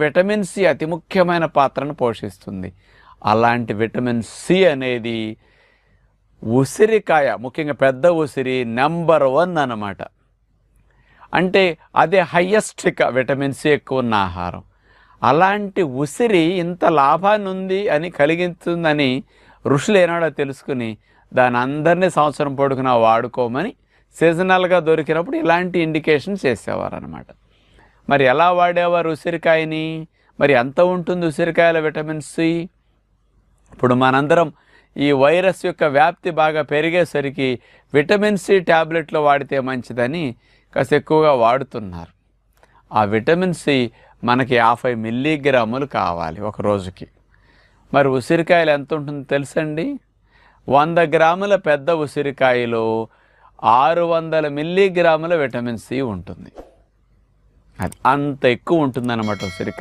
Vitamin C అతి ముఖ్యమైన పాత్రను పోషిస్తుంది. అలాంటి విటమిన్ సి అనేది ఉసిరికాయ, ముఖ్యంగా పెద్ద ఉసిరి నెంబర్ 1 అన్నమాట. అంటే అదే హయ్యెస్ట్ విటమిన్ సి ఎక్కువ ఉన్న ఆహారం. అలాంటి ఉసిరి ఇంత లాభాన్ని ఉంది అని కలిగిస్తుందని ఋషులు ఏనాడో తెలుసుకుని దాని అందరినీ సంవత్సరం పొడుగునా వాడుకోమని సీజనల్గా దొరికినప్పుడు ఇలాంటి ఇండికేషన్ చేసేవారు అనమాట. మరి ఎలా వాడేవారు ఉసిరికాయని? మరి ఎంత ఉంటుంది ఉసిరికాయల విటమిన్ సి? ఇప్పుడు మనందరం ఈ వైరస్ యొక్క వ్యాప్తి బాగా పెరిగేసరికి విటమిన్ సి ట్యాబ్లెట్లు వాడితే మంచిదని కాస్త ఎక్కువగా వాడుతున్నారు. ఆ విటమిన్ సి మనకి 50 మిల్లీగ్రాములు కావాలి ఒక రోజుకి. మరి ఉసిరికాయలు ఎంత ఉంటుందో తెలుసండి? 100 గ్రాముల పెద్ద ఉసిరికాయలో 600 మిల్లీగ్రాముల విటమిన్ సి ఉంటుంది. అది అంత ఎక్కువ ఉంటుందన్నమాట ఉసిరికాయ.